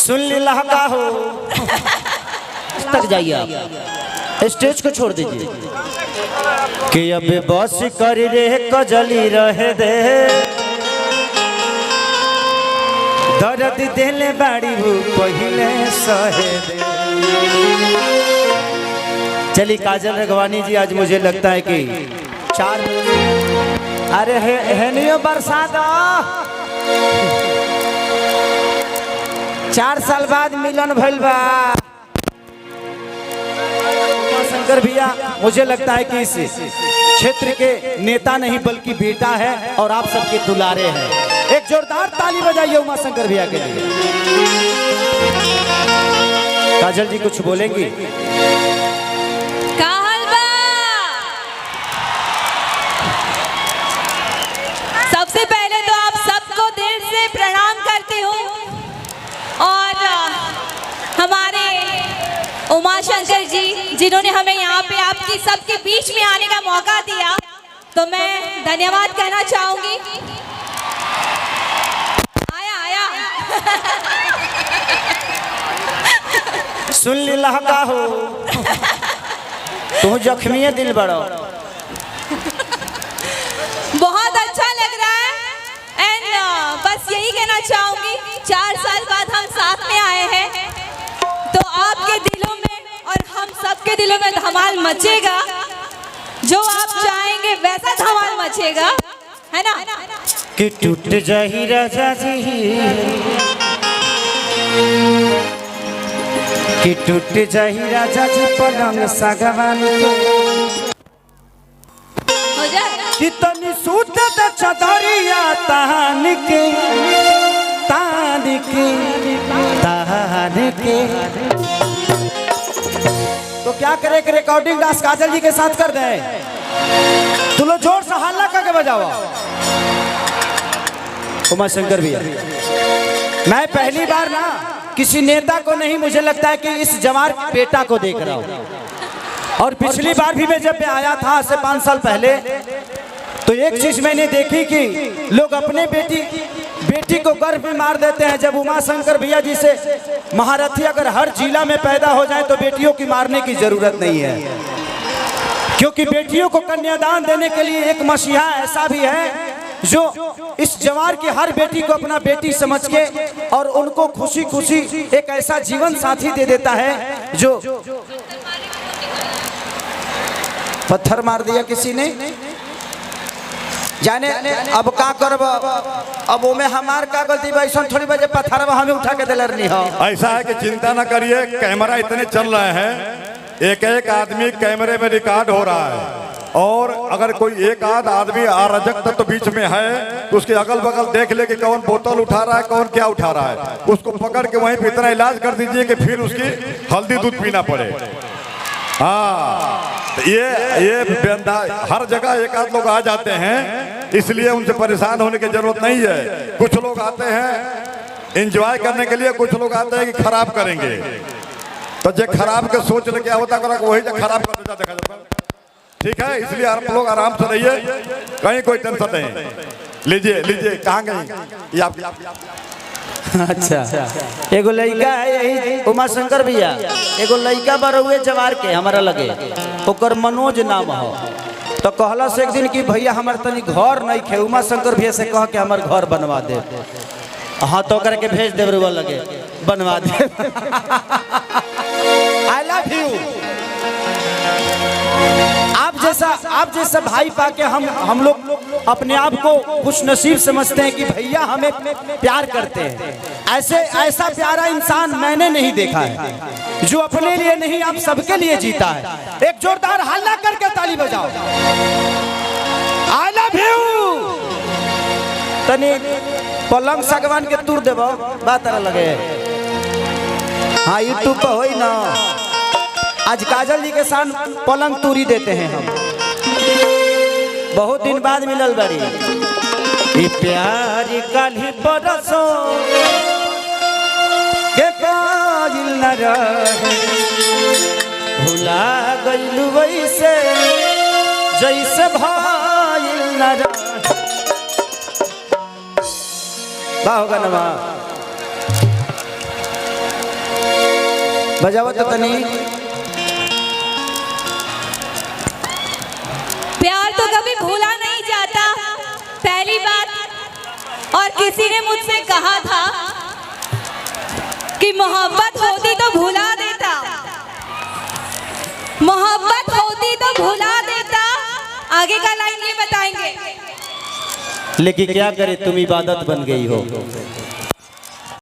सुन लीला का हो तक जाइए आप, स्टेज को छोड़ दीजिए कि अब बस कर रे कजली रहे दे दर्द देले बाड़ी वो पहले सहे दे। चली काजल रघवानी जी, आज मुझे लगता है कि 4 अरे है नहीं बरसात 4 साल बाद मिलन भइल बा। शंकर भैया मुझे लगता है कि इस क्षेत्र के नेता नहीं बल्कि बेटा है और आप सबके दुलारे हैं। एक जोरदार ताली बजाइए उमा शंकर भैया के लिए। काजल जी कुछ बोलेंगी? सबसे पहले तो आप सबको दिल से प्रणाम करती हूँ और हमारे उमा शंकर जी जिन्होंने हमें यहाँ पे आपकी सबके बीच में आने का मौका दिया, तो मैं धन्यवाद कहना चाहूंगी। आया सुन लीला का हो तू जख्मी दिल बड़ो। बहुत अच्छा लग रहा है एंड बस यही कहना चाहूंगी 4 साल बाद हम साथ में आए हैं, तो आपके दिलों में और हम सबके दिलों में धमाल मचेगा। जो आप चाहेंगे वैसा धमाल मचेगा, है ना? कि टूट जाही राजा जी, कि टूट जाही राजा जी पलंग सागवान हो जाएगा। कितनी सूत चदरिया तान के तान के तान के। तो क्या करे कि रिकॉर्डिंग डांस काजल जी के साथ कर दें? तो लो जोर से हल्ला करके बजाओ। उमा शंकर भैया, मैं पहली बार ना किसी नेता को नहीं, मुझे लगता है कि इस जवार बेटा को देख रहा हूँ। और पिछली बार भी मैं जब आया था से 5 साल पहले, तो एक चीज मैंने देखी कि लोग अपने बेटी को गर्भ में मार देते हैं। जब उमा शंकर भैया जी से महारथी अगर हर जिला में पैदा हो जाए तो बेटियों की मारने की जरूरत नहीं है, क्योंकि बेटियों को कन्यादान देने के लिए एक मसीहा ऐसा भी है जो इस जवार की हर बेटी को अपना बेटी समझ के और उनको खुशी खुशी एक ऐसा जीवन साथी दे देता है। जो पत्थर मार दिया किसी ने, जाने अब का करब, अब ओमे हमार का गलती वैसा थोड़ी बजे पत्थर हमें उठा के दिलर नहीं हो। ऐसा है कि चिंता ना करिए, कैमरा इतने चल रहे हैं, एक एक आदमी कैमरे में रिकॉर्ड हो रहा है। और अगर कोई एक आध आदमी अराजक तत्व बीच में है तो उसके अगल बगल देख ले कि कौन बोतल उठा रहा है, कौन क्या उठा रहा है, उसको पकड़ के वहीं पे इतना इलाज कर दीजिए कि फिर उसकी हल्दी दूध पीना पड़े। हाँ, ये हर जगह एक आध लोग आ जाते हैं, इसलिए उनसे परेशान होने की जरूरत नहीं है। कुछ लोग आते हैं एंजॉय करने के लिए, कुछ लोग आते हैं कि खराब करेंगे। तो जो खराब के सोच ले क्या होता वही जो खराब कर देता देखा जाता। ठीक है, इसलिए आप लोग आराम से रहिए, कहीं कोई टेंशन नहीं। लीजिए लीजिए, कहाँ गई ये आपकी? अच्छा, एगो लड़का है यही उमा शंकर भैया, एगो लड़का बरुए जवार के हमारा लगे, ओकर मनोज नाम हो। तो कहला से एक दिन कि भैया हमारे तनी घर नहीं खे, उमा शंकर भैया से कह के हमार घर बनवा दे। हाँ तो करके भेज दे बरुआ लगे, बनवा दे। I love you. आप जैसा भाई पाके हम लोग अपने आप को खुश नसीब समझते हैं कि भैया हमें प्यार करते हैं। ऐसा प्यारा इंसान मैंने नहीं देखा है जो अपने लिए नहीं आप सबके लिए जीता है। एक जोरदार हल्ला करके ताली बजाओ। I love you. तनी पलंग सागवान के तूर देबो बात लगे। हाँ यूट्यूब पर हो ना, आज काजल जी के साथ पलंग तूरी देते हैं हम, बहुत दिन बाद मिलल बड़ी। प्यारी काली बरसों के काजिल न रहे, भुला गइलू वैसे जैसे भाइल न रहे। होगा ना बजावत तो तनी। प्यार तो कभी भूला नहीं जाता, पहली बात। और किसी ने मुझसे कहा था कि मोहब्बत होती तो भुला देता, मोहब्बत होती तो भुला देता। आगे का लाइन ये बताएंगे। लेकिन क्या करे, तुम इबादत बन गई हो।